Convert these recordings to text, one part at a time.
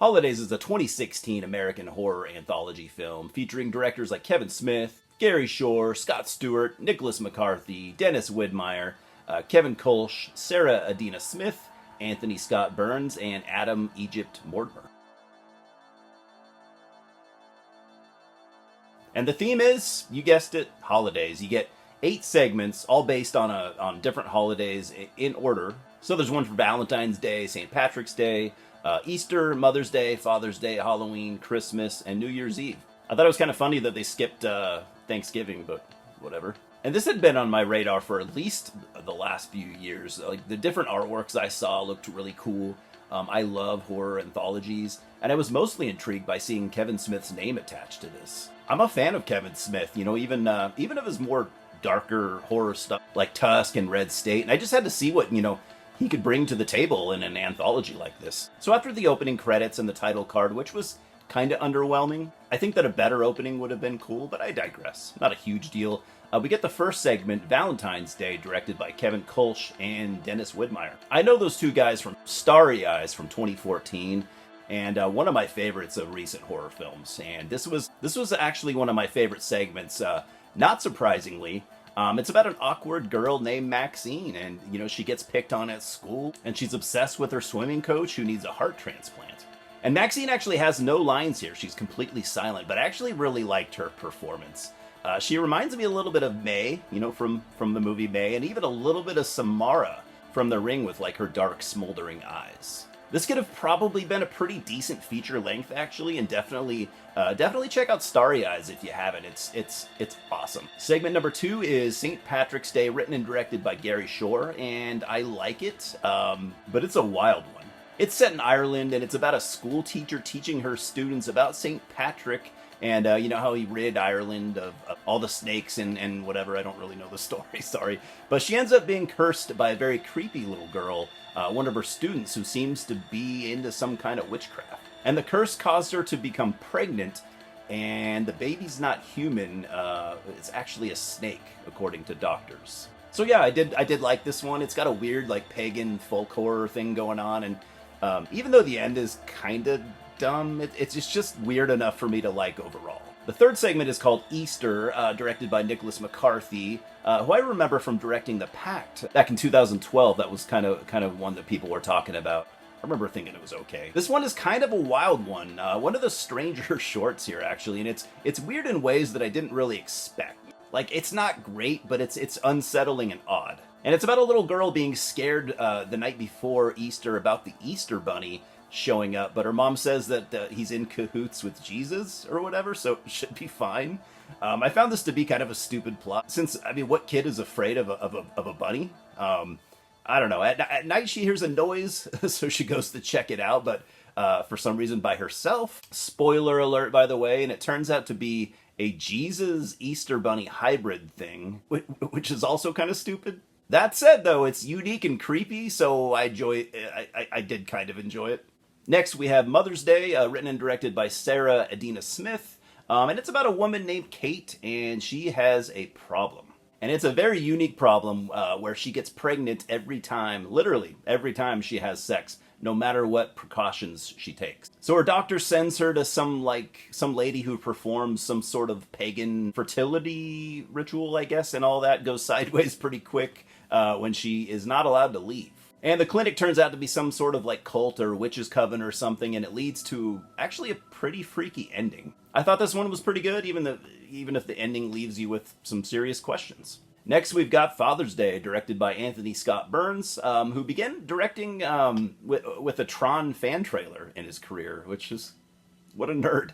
Holidays is a 2016 American horror anthology film featuring directors like Kevin Smith, Gary Shore, Scott Stewart, Nicholas McCarthy, Dennis Widmeyer, Kevin Kolsch, Sarah Adina Smith, Anthony Scott Burns, and Adam Egypt Mortimer. And the theme is, you guessed it, holidays. You get 8 segments, all based on different holidays in order. So there's one for Valentine's Day, St. Patrick's Day, Easter, Mother's Day, Father's Day, Halloween, Christmas, and New Year's Eve. I thought it was kind of funny that they skipped Thanksgiving, but whatever. And this had been on my radar for at least the last few years. Like, the different artworks I saw looked really cool. I love horror anthologies, and I was mostly intrigued by seeing Kevin Smith's name attached to this. I'm a fan of Kevin Smith, you know, even of his more darker horror stuff like Tusk and Red State, and I just had to see what, you know, he could bring to the table in an anthology like this. So after the opening credits and the title card, which was kind of underwhelming, I think that a better opening would have been cool, but I digress. Not a huge deal. We get the first segment, Valentine's Day, directed by Kevin Kolsch and Dennis Widmeyer. I know those two guys from Starry Eyes from 2014, and one of my favorites of recent horror films. And this was actually one of my favorite segments. Not surprisingly, it's about an awkward girl named Maxine, and you know, she gets picked on at school, and she's obsessed with her swimming coach who needs a heart transplant. And Maxine actually has no lines here; she's completely silent. But I actually really liked her performance. She reminds me a little bit of May, you know, from the movie May, and even a little bit of Samara from The Ring with like her dark, smoldering eyes. This could have probably been a pretty decent feature length, actually, and definitely check out Starry Eyes if you haven't. It's awesome. Segment number 2 is St. Patrick's Day, written and directed by Gary Shore, and I like it, but it's a wild one. It's set in Ireland, and it's about a school teacher teaching her students about St. Patrick, and you know how he rid Ireland of all the snakes and whatever. I don't really know the story, sorry. But she ends up being cursed by a very creepy little girl, one of her students who seems to be into some kind of witchcraft. And the curse caused her to become pregnant, and the baby's not human. It's actually a snake, according to doctors. So yeah, I did like this one. It's got a weird, like, pagan folk horror thing going on, and even though the end is kind of dumb, it's just weird enough for me to like overall. The third segment is called Easter, directed by Nicholas McCarthy, who I remember from directing The Pact back in 2012. That was kind of one that people were talking about. I remember thinking it was okay. This one is kind of a wild one. One of the stranger shorts here, actually, and it's weird in ways that I didn't really expect. Like, it's not great, but it's unsettling and odd. And it's about a little girl being scared the night before Easter about the Easter Bunny showing up, but her mom says that he's in cahoots with Jesus or whatever, so it should be fine. I found this to be kind of a stupid plot, since, I mean, what kid is afraid of a bunny? I don't know. At night she hears a noise, so she goes to check it out, but for some reason by herself. Spoiler alert, by the way, and it turns out to be a Jesus Easter Bunny hybrid thing, which is also kind of stupid. That said, though, it's unique and creepy, so I did kind of enjoy it. Next, we have Mother's Day, written and directed by Sarah Adina Smith, and it's about a woman named Kate, and she has a problem. And it's a very unique problem where she gets pregnant every time, literally every time she has sex, no matter what precautions she takes. So her doctor sends her to some lady who performs some sort of pagan fertility ritual, I guess, and all that goes sideways pretty quick when she is not allowed to leave. And the clinic turns out to be some sort of like cult or witch's coven or something, and it leads to actually a pretty freaky ending. I thought this one was pretty good, even if the ending leaves you with some serious questions. Next, we've got Father's Day, directed by Anthony Scott Burns, who began directing with a Tron fan trailer in his career, which is, what a nerd.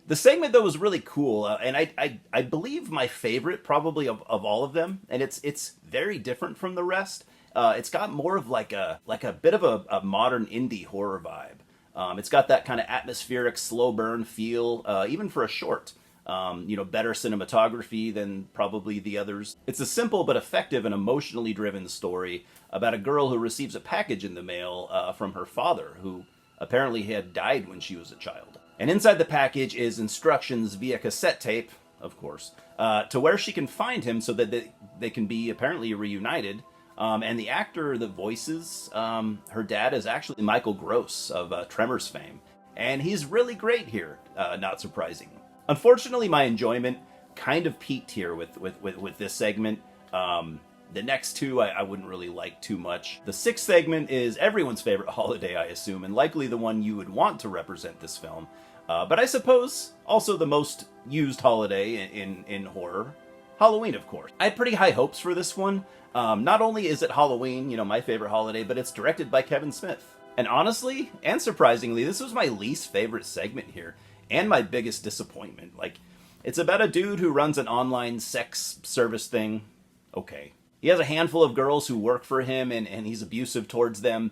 The segment, though, was really cool, and I believe my favorite probably of all of them, and it's very different from the rest. It's got more of like a bit of a modern indie horror vibe. It's got that kind of atmospheric slow burn feel, even for a short. Better cinematography than probably the others. It's a simple but effective and emotionally driven story about a girl who receives a package in the mail from her father, who apparently had died when she was a child. And inside the package is instructions via cassette tape, of course, to where she can find him so that they can be apparently reunited. And the actor that voices her dad is actually Michael Gross of Tremors fame. and he's really great here, not surprising. Unfortunately, my enjoyment kind of peaked here with this segment. The next two I wouldn't really like too much. The sixth segment is everyone's favorite holiday, I assume, and likely the one you would want to represent this film. But I suppose also the most used holiday in horror. Halloween, of course. I had pretty high hopes for this one. Not only is it Halloween, my favorite holiday, but it's directed by Kevin Smith. And honestly, and surprisingly, this was my least favorite segment here, and my biggest disappointment. It's about a dude who runs an online sex service thing. Okay. He has a handful of girls who work for him, and he's abusive towards them.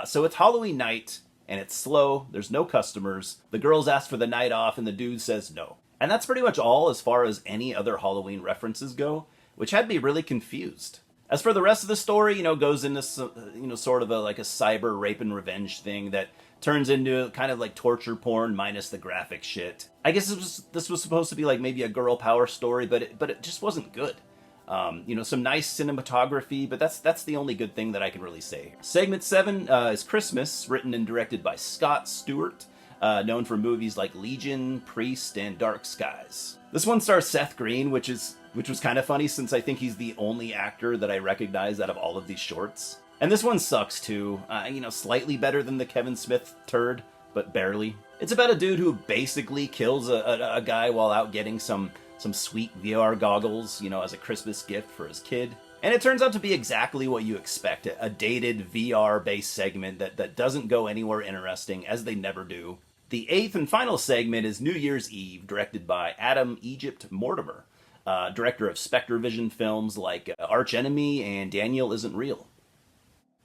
So it's Halloween night, and it's slow. There's no customers. The girls ask for the night off, and the dude says no. And that's pretty much all as far as any other Halloween references go, which had me really confused. As for the rest of the story, goes into sort of a cyber rape and revenge thing that turns into kind of like torture porn minus the graphic shit. I guess this was supposed to be like maybe a girl power story, but it just wasn't good. Some nice cinematography, but that's the only good thing that I can really say. Segment 7 is Christmas, written and directed by Scott Stewart, known for movies like Legion, Priest, and Dark Skies. This one stars Seth Green, which was kind of funny since I think he's the only actor that I recognize out of all of these shorts. And this one sucks too, slightly better than the Kevin Smith turd, but barely. It's about a dude who basically kills a guy while out getting some sweet VR goggles, as a Christmas gift for his kid. And it turns out to be exactly what you expect, a dated VR-based segment that doesn't go anywhere interesting, as they never do. The eighth and final segment is New Year's Eve, directed by Adam Egypt Mortimer, director of Spectre Vision films like Arch Enemy and Daniel Isn't Real.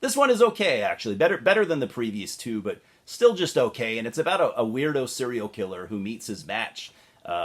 This one is okay, actually, better than the previous two, but still just okay, and it's about a weirdo serial killer who meets his match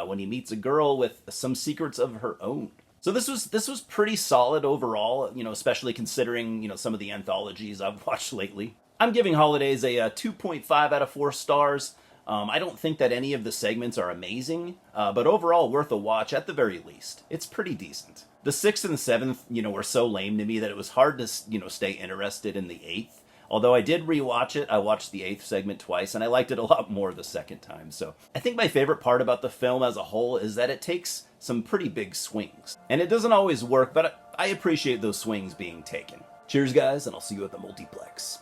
when he meets a girl with some secrets of her own. So this was pretty solid overall, especially considering, some of the anthologies I've watched lately. I'm giving Holidays a 2.5 out of 4 stars. I don't think that any of the segments are amazing, but overall worth a watch at the very least. It's pretty decent. The 6th and 7th, were so lame to me that it was hard to, stay interested in the 8th. Although I did rewatch it, I watched the 8th segment twice, and I liked it a lot more the second time. So I think my favorite part about the film as a whole is that it takes some pretty big swings. And it doesn't always work, but I appreciate those swings being taken. Cheers, guys, and I'll see you at the multiplex.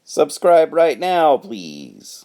Subscribe right now, please.